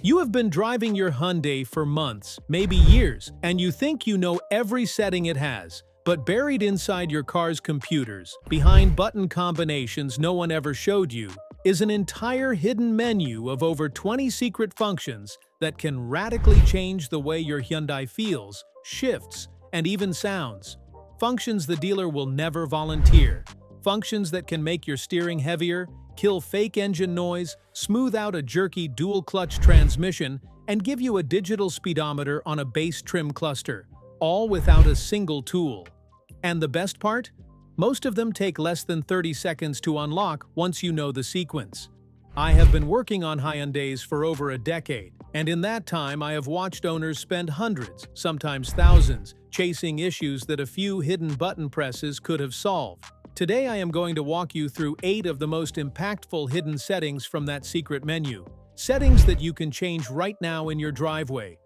You have been driving your Hyundai for months, maybe years, and you think you know every setting it has. But buried inside your car's computers, behind button combinations no one ever showed you, is an entire hidden menu of over 20 secret functions that can radically change the way your Hyundai feels, shifts, and even sounds. Functions the dealer will never volunteer. Functions that can make your steering heavier, kill fake engine noise, smooth out a jerky dual-clutch transmission, and give you a digital speedometer on a base trim cluster, all without a single tool. And the best part? Most of them take less than 30 seconds to unlock once you know the sequence. I have been working on Hyundais for over a decade, and in that time I have watched owners spend hundreds, sometimes thousands, chasing issues that a few hidden button presses could have solved. Today I am going to walk you through 8 of the most impactful hidden settings from that secret menu. Settings that you can change right now in your driveway.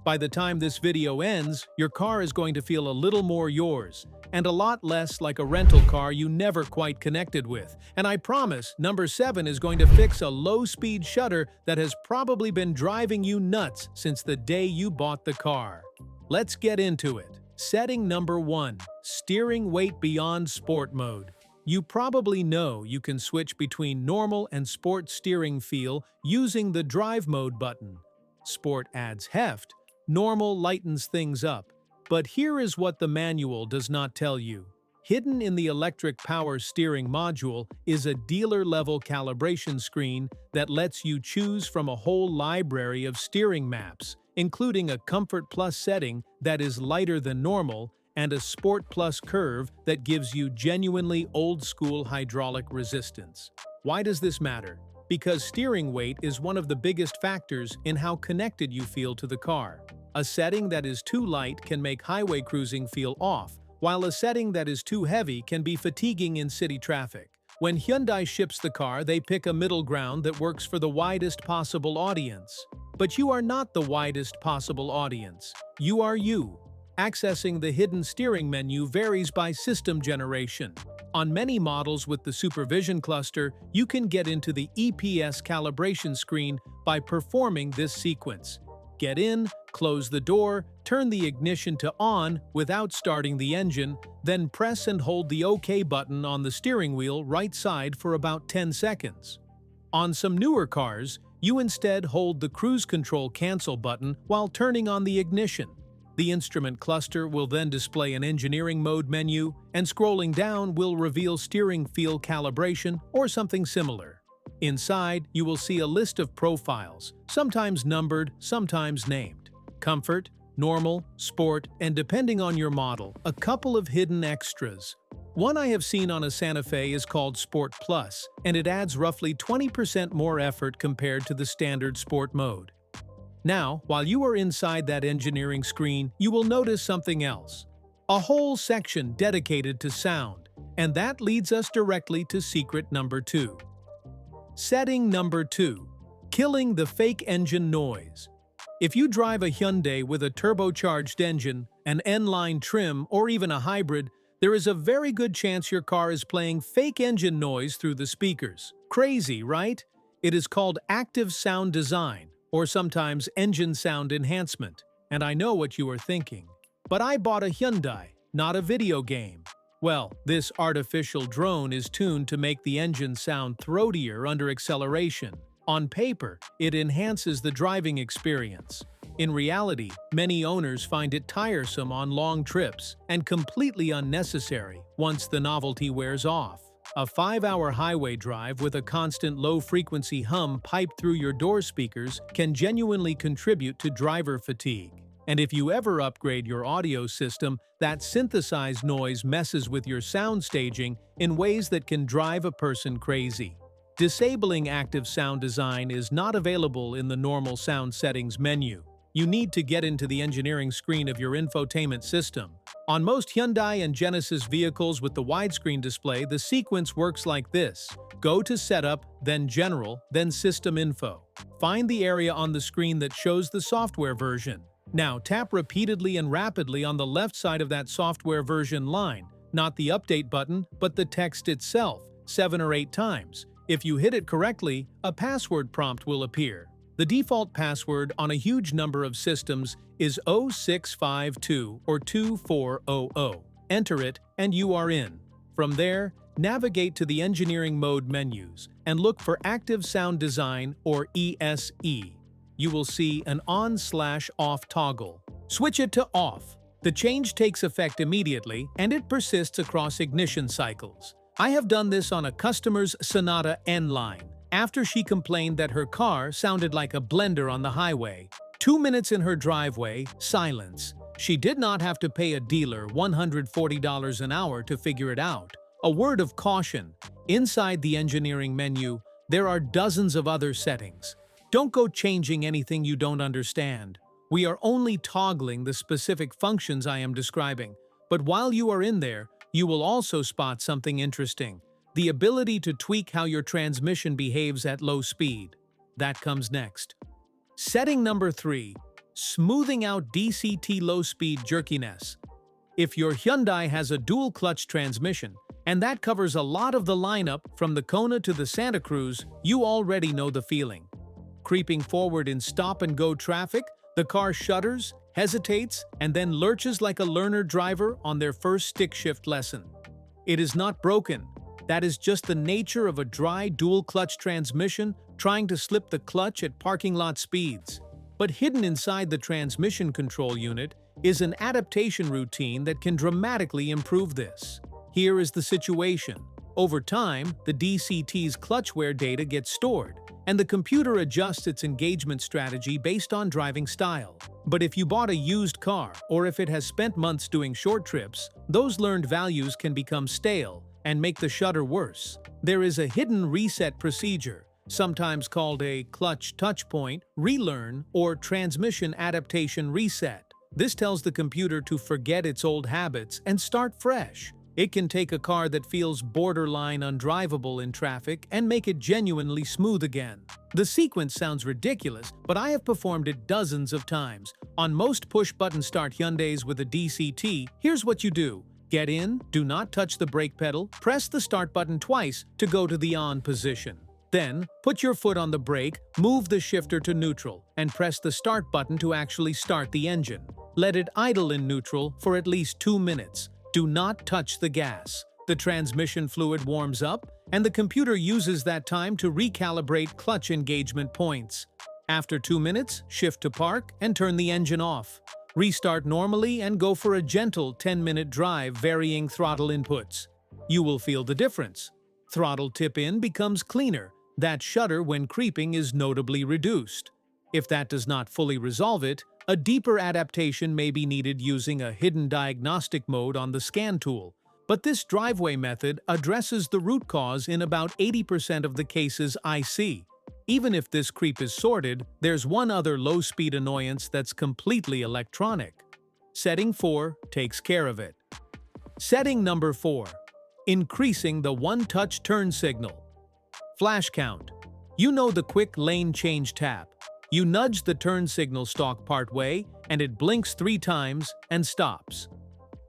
By the time this video ends, your car is going to feel a little more yours, and a lot less like a rental car you never quite connected with. And I promise, number 7 is going to fix a low-speed shutter that has probably been driving you nuts since the day you bought the car. Let's get into it. Setting number 1. Steering weight beyond sport mode. You probably know you can switch between normal and sport steering feel using the drive mode button. Sport adds heft, normal lightens things up. But here is what the manual does not tell you. Hidden in the electric power steering module is a dealer-level calibration screen that lets you choose from a whole library of steering maps, including a Comfort Plus setting that is lighter than normal and a Sport Plus curve that gives you genuinely old-school hydraulic resistance. Why does this matter? Because steering weight is one of the biggest factors in how connected you feel to the car. A setting that is too light can make highway cruising feel off, while a setting that is too heavy can be fatiguing in city traffic. When Hyundai ships the car, they pick a middle ground that works for the widest possible audience. But you are not the widest possible audience. You are you. Accessing the hidden steering menu varies by system generation. On many models with the Supervision cluster, you can get into the EPS calibration screen by performing this sequence. Get in, close the door, turn the ignition to on without starting the engine, then press and hold the OK button on the steering wheel right side for about 10 seconds. On some newer cars, you instead hold the cruise control cancel button while turning on the ignition. The instrument cluster will then display an engineering mode menu, and scrolling down will reveal steering feel calibration or something similar. Inside, you will see a list of profiles, sometimes numbered, sometimes named. Comfort, normal, sport, and depending on your model, a couple of hidden extras. One I have seen on a Santa Fe is called Sport Plus, and it adds roughly 20% more effort compared to the standard sport mode. Now, while you are inside that engineering screen, you will notice something else. A whole section dedicated to sound, and that leads us directly to secret number 2. Setting number 2. Killing the fake engine noise. If you drive a Hyundai with a turbocharged engine, an N-line trim, or even a hybrid, there is a very good chance your car is playing fake engine noise through the speakers. Crazy, right? It is called active sound design, or sometimes engine sound enhancement. And I know what you are thinking. But I bought a Hyundai, not a video game. Well, this artificial drone is tuned to make the engine sound throatier under acceleration. On paper, it enhances the driving experience. In reality, many owners find it tiresome on long trips and completely unnecessary once the novelty wears off. A 5-hour highway drive with a constant low-frequency hum piped through your door speakers can genuinely contribute to driver fatigue. And if you ever upgrade your audio system, that synthesized noise messes with your sound staging in ways that can drive a person crazy. Disabling active sound design is not available in the normal sound settings menu. You need to get into the engineering screen of your infotainment system. On most Hyundai and Genesis vehicles with the widescreen display, the sequence works like this. Go to Setup, then General, then System Info. Find the area on the screen that shows the software version. Now tap repeatedly and rapidly on the left side of that software version line, not the update button, but the text itself, 7 or 8 times. If you hit it correctly, a password prompt will appear. The default password on a huge number of systems is 0652 or 2400. Enter it and you are in. From there, navigate to the engineering mode menus and look for Active Sound Design or ESE. You will see an on/off toggle. Switch it to off. The change takes effect immediately and it persists across ignition cycles. I have done this on a customer's Sonata N line, after she complained that her car sounded like a blender on the highway. 2 minutes in her driveway, silence. She did not have to pay a dealer $140 an hour to figure it out. A word of caution: inside the engineering menu, there are dozens of other settings. Don't go changing anything you don't understand. We are only toggling the specific functions I am describing, but while you are in there, you will also spot something interesting: the ability to tweak how your transmission behaves at low speed. That comes next. Setting number 3. Smoothing out DCT low-speed jerkiness. If your Hyundai has a dual-clutch transmission, and that covers a lot of the lineup from the Kona to the Santa Cruz, you already know the feeling. Creeping forward in stop-and-go traffic, the car shudders, hesitates, and then lurches like a learner driver on their first stick-shift lesson. It is not broken. That is just the nature of a dry dual-clutch transmission trying to slip the clutch at parking lot speeds. But hidden inside the transmission control unit is an adaptation routine that can dramatically improve this. Here is the situation. Over time, the DCT's clutch wear data gets stored, and the computer adjusts its engagement strategy based on driving style. But if you bought a used car, or if it has spent months doing short trips, those learned values can become stale and make the shudder worse. There is a hidden reset procedure, sometimes called a clutch touchpoint, relearn, or transmission adaptation reset. This tells the computer to forget its old habits and start fresh. It can take a car that feels borderline undrivable in traffic and make it genuinely smooth again. The sequence sounds ridiculous, but I have performed it dozens of times. On most push-button start Hyundais with a DCT, here's what you do. Get in, do not touch the brake pedal, press the start button twice to go to the on position. Then, put your foot on the brake, move the shifter to neutral, and press the start button to actually start the engine. Let it idle in neutral for at least 2 minutes. Do not touch the gas. The transmission fluid warms up, and the computer uses that time to recalibrate clutch engagement points. After 2 minutes, shift to park and turn the engine off. Restart normally and go for a gentle 10-minute drive varying throttle inputs. You will feel the difference. Throttle tip-in becomes cleaner. That shudder when creeping is notably reduced. If that does not fully resolve it, a deeper adaptation may be needed using a hidden diagnostic mode on the scan tool. But this driveway method addresses the root cause in about 80% of the cases I see. Even if this creep is sorted, there's one other low-speed annoyance that's completely electronic. Setting 4 takes care of it. Setting number 4. Increasing the one-touch turn signal. Flash count. You know the quick lane change tap. You nudge the turn signal stalk partway, and it blinks 3 times and stops.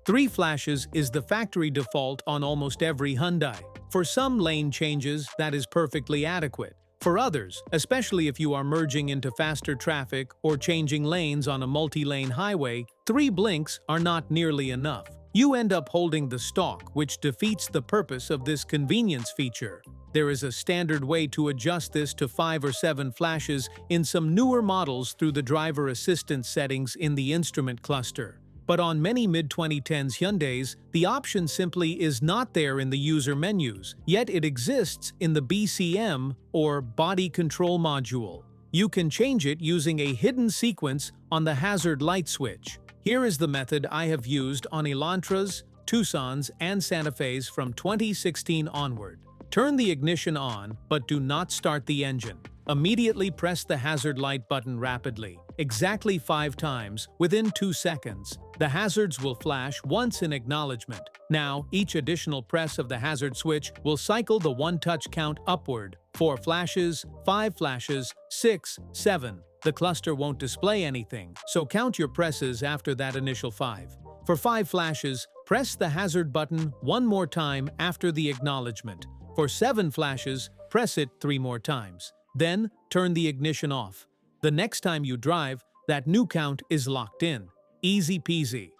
3 flashes is the factory default on almost every Hyundai. For some lane changes, that is perfectly adequate. For others, especially if you are merging into faster traffic or changing lanes on a multi-lane highway, 3 blinks are not nearly enough. You end up holding the stalk, which defeats the purpose of this convenience feature. There is a standard way to adjust this to 5 or 7 flashes in some newer models through the driver assistance settings in the instrument cluster. But on many mid-2010s Hyundais, the option simply is not there in the user menus, yet it exists in the BCM or Body Control module. You can change it using a hidden sequence on the hazard light switch. Here is the method I have used on Elantras, Tucsons, and Santa Fes from 2016 onward. Turn the ignition on, but do not start the engine. Immediately press the hazard light button rapidly, exactly 5 times, within 2 seconds. The hazards will flash once in acknowledgement. Now, each additional press of the hazard switch will cycle the one-touch count upward. 4 flashes, 5 flashes, 6, 7. The cluster won't display anything, so count your presses after that initial 5. For 5 flashes, press the hazard button 1 more time after the acknowledgement. For 7 flashes, press it 3 more times. Then, turn the ignition off. The next time you drive, that new count is locked in. Easy peasy.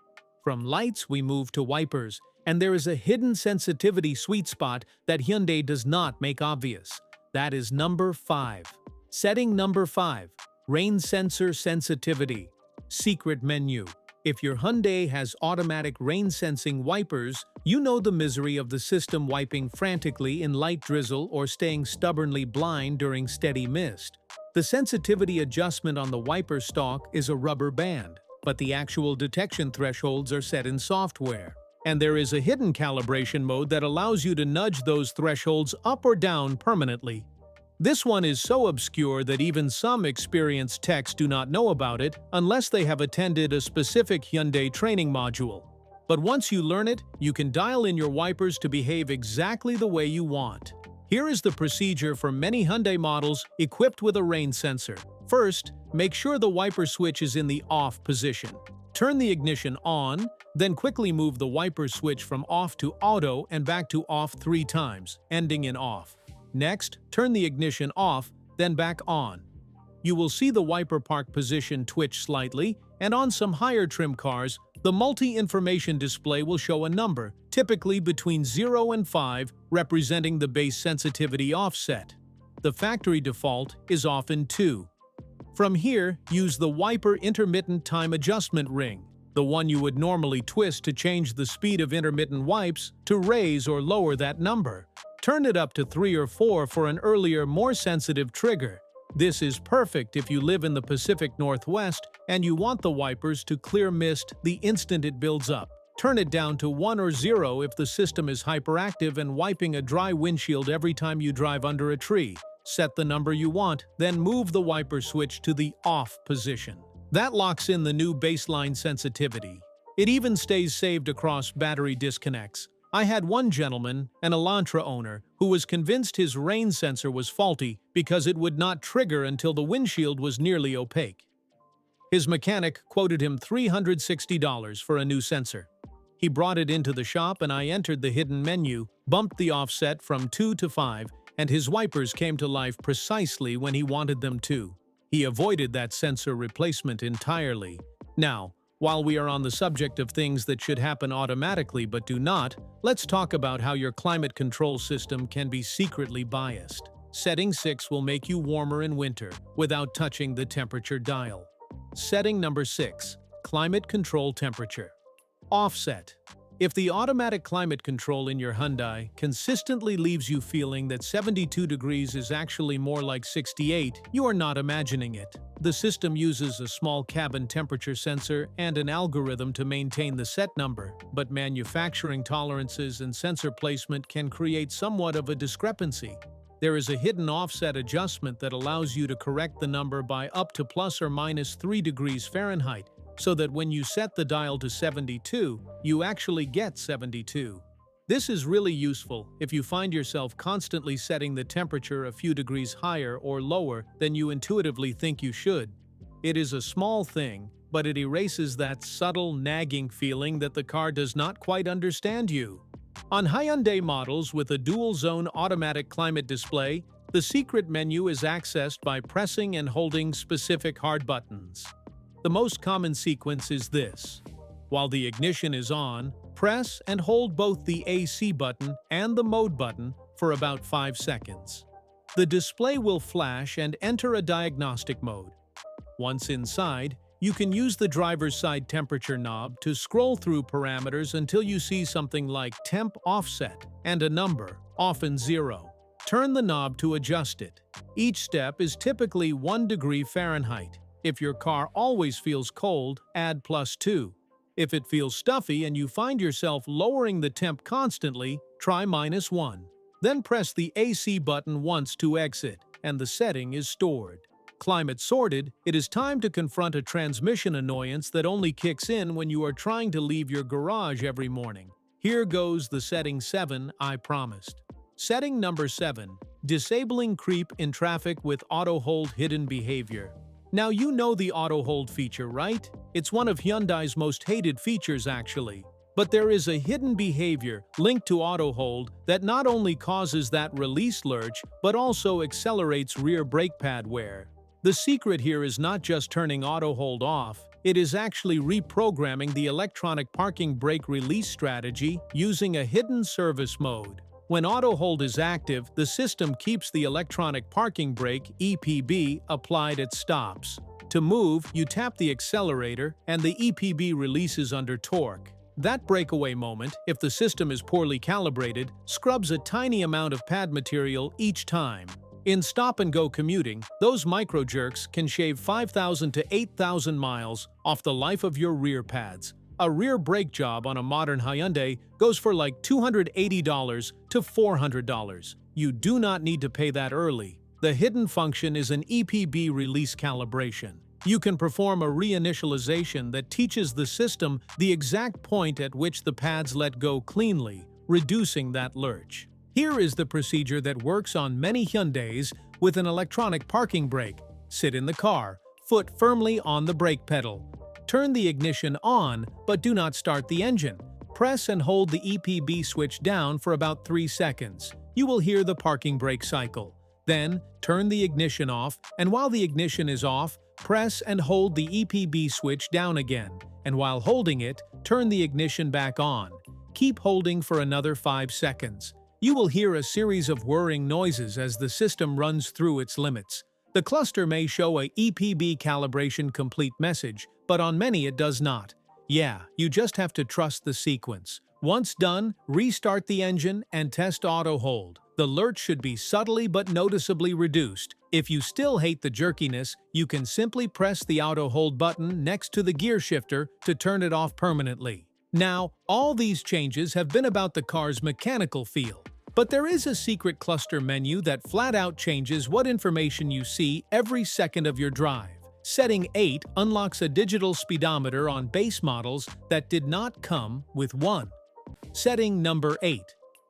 From lights, we move to wipers, and there is a hidden sensitivity sweet spot that Hyundai does not make obvious. That is number 5. Setting number 5. Rain sensor sensitivity. Secret menu. If your Hyundai has automatic rain-sensing wipers, you know the misery of the system wiping frantically in light drizzle or staying stubbornly blind during steady mist. The sensitivity adjustment on the wiper stalk is a rubber band, but the actual detection thresholds are set in software. And there is a hidden calibration mode that allows you to nudge those thresholds up or down permanently. This one is so obscure that even some experienced techs do not know about it unless they have attended a specific Hyundai training module. But once you learn it, you can dial in your wipers to behave exactly the way you want. Here is the procedure for many Hyundai models equipped with a rain sensor. First, make sure the wiper switch is in the off position. Turn the ignition on, then quickly move the wiper switch from off to auto and back to off 3 times, ending in off. Next, turn the ignition off, then back on. You will see the wiper park position twitch slightly, and on some higher trim cars, the multi-information display will show a number, typically between 0 and 5, representing the base sensitivity offset. The factory default is often 2. From here, use the wiper intermittent time adjustment ring, the one you would normally twist to change the speed of intermittent wipes, to raise or lower that number. Turn it up to 3 or 4 for an earlier, more sensitive trigger. This is perfect if you live in the Pacific Northwest and you want the wipers to clear mist the instant it builds up. Turn it down to 1 or 0 if the system is hyperactive and wiping a dry windshield every time you drive under a tree. Set the number you want, then move the wiper switch to the off position. That locks in the new baseline sensitivity. It even stays saved across battery disconnects. I had one gentleman, an Elantra owner, who was convinced his rain sensor was faulty because it would not trigger until the windshield was nearly opaque. His mechanic quoted him $360 for a new sensor. He brought it into the shop and I entered the hidden menu, bumped the offset from 2 to 5, and his wipers came to life precisely when he wanted them to. He avoided that sensor replacement entirely. Now, while we are on the subject of things that should happen automatically but do not, let's talk about how your climate control system can be secretly biased. Setting 6 will make you warmer in winter without touching the temperature dial. Setting number 6. Climate control temperature. Offset. If the automatic climate control in your Hyundai consistently leaves you feeling that 72 degrees is actually more like 68, you are not imagining it. The system uses a small cabin temperature sensor and an algorithm to maintain the set number, but manufacturing tolerances and sensor placement can create somewhat of a discrepancy. There is a hidden offset adjustment that allows you to correct the number by up to plus or minus 3 degrees Fahrenheit, so that when you set the dial to 72, you actually get 72. This is really useful if you find yourself constantly setting the temperature a few degrees higher or lower than you intuitively think you should. It is a small thing, but it erases that subtle, nagging feeling that the car does not quite understand you. On Hyundai models with a dual-zone automatic climate display, the secret menu is accessed by pressing and holding specific hard buttons. The most common sequence is this. While the ignition is on, press and hold both the AC button and the mode button for about 5 seconds. The display will flash and enter a diagnostic mode. Once inside, you can use the driver's side temperature knob to scroll through parameters until you see something like temp offset and a number, often 0. Turn the knob to adjust it. Each step is typically 1 degree Fahrenheit. If your car always feels cold, add +2. If it feels stuffy and you find yourself lowering the temp constantly, try -1. Then press the AC button once to exit, and the setting is stored. Climate sorted, it is time to confront a transmission annoyance that only kicks in when you are trying to leave your garage every morning. Here goes the setting 7 I promised. Setting number 7. Disabling creep in traffic with auto hold hidden behavior. Now you know the auto hold feature, right? It's one of Hyundai's most hated features actually. But there is a hidden behavior linked to auto hold that not only causes that release lurch, but also accelerates rear brake pad wear. The secret here is not just turning auto hold off, it is actually reprogramming the electronic parking brake release strategy using a hidden service mode. When auto hold is active, the system keeps the electronic parking brake (EPB) applied at stops. To move, you tap the accelerator and the EPB releases under torque. That breakaway moment, if the system is poorly calibrated, scrubs a tiny amount of pad material each time. In stop-and-go commuting, those micro-jerks can shave 5,000 to 8,000 miles off the life of your rear pads. A rear brake job on a modern Hyundai goes for like $280 to $400. You do not need to pay that early. The hidden function is an EPB release calibration. You can perform a reinitialization that teaches the system the exact point at which the pads let go cleanly, reducing that lurch. Here is the procedure that works on many Hyundais with an electronic parking brake. Sit in the car, foot firmly on the brake pedal. Turn the ignition on, but do not start the engine. Press and hold the EPB switch down for about 3 seconds. You will hear the parking brake cycle. Then, turn the ignition off, and while the ignition is off, press and hold the EPB switch down again, and while holding it, turn the ignition back on. Keep holding for another 5 seconds. You will hear a series of whirring noises as the system runs through its limits. The cluster may show a EPB calibration complete message, but on many it does not. Yeah, you just have to trust the sequence. Once done, restart the engine and test auto hold. The lurch should be subtly but noticeably reduced. If you still hate the jerkiness, you can simply press the auto hold button next to the gear shifter to turn it off permanently. Now, all these changes have been about the car's mechanical feel. But there is a secret cluster menu that flat out changes what information you see every second of your drive. Setting 8 unlocks a digital speedometer on base models that did not come with one. Setting number 8.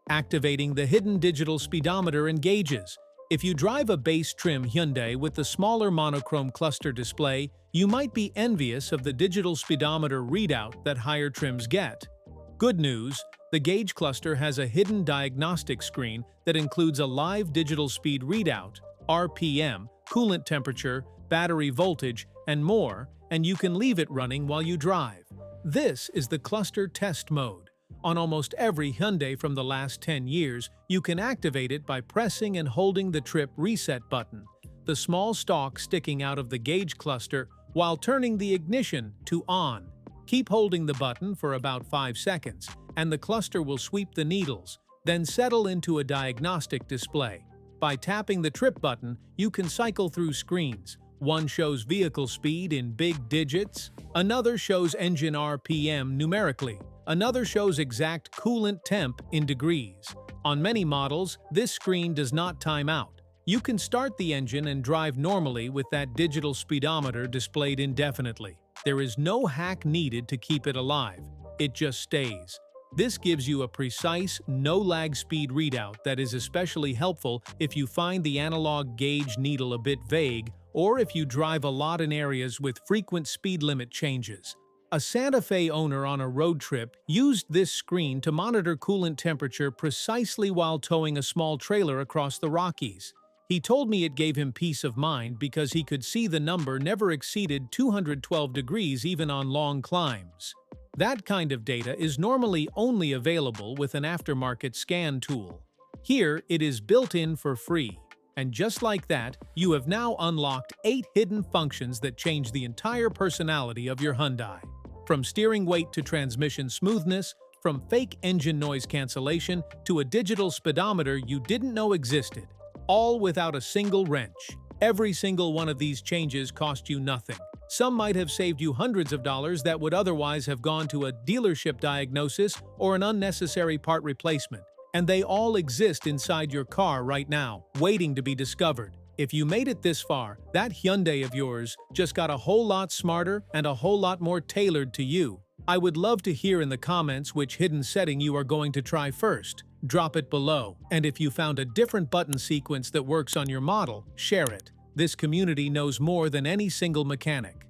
Activating the hidden digital speedometer engages. If you drive a base trim Hyundai with the smaller monochrome cluster display, you might be envious of the digital speedometer readout that higher trims get. Good news, the gauge cluster has a hidden diagnostic screen that includes a live digital speed readout, RPM, coolant temperature, battery voltage, and more, and you can leave it running while you drive. This is the cluster test mode. On almost every Hyundai from the last 10 years, you can activate it by pressing and holding the trip reset button, the small stalk sticking out of the gauge cluster, while turning the ignition to on. Keep holding the button for about 5 seconds, and the cluster will sweep the needles, then settle into a diagnostic display. By tapping the trip button, you can cycle through screens. One shows vehicle speed in big digits, another shows engine RPM numerically, another shows exact coolant temp in degrees. On many models, this screen does not time out. You can start the engine and drive normally with that digital speedometer displayed indefinitely. There is no hack needed to keep it alive. It just stays. This gives you a precise, no-lag speed readout that is especially helpful if you find the analog gauge needle a bit vague or if you drive a lot in areas with frequent speed limit changes. A Santa Fe owner on a road trip used this screen to monitor coolant temperature precisely while towing a small trailer across the Rockies. He told me it gave him peace of mind because he could see the number never exceeded 212 degrees even on long climbs. That kind of data is normally only available with an aftermarket scan tool. Here, it is built in for free. And just like that, you have now unlocked 8 hidden functions that change the entire personality of your Hyundai. From steering weight to transmission smoothness, from fake engine noise cancellation to a digital speedometer you didn't know existed. All without a single wrench. Every single one of these changes cost you nothing. Some might have saved you hundreds of dollars that would otherwise have gone to a dealership diagnosis or an unnecessary part replacement. And they all exist inside your car right now, waiting to be discovered. If you made it this far, that Hyundai of yours just got a whole lot smarter and a whole lot more tailored to you. I would love to hear in the comments which hidden setting you are going to try first. Drop it below. And if you found a different button sequence that works on your model, share it. This community knows more than any single mechanic.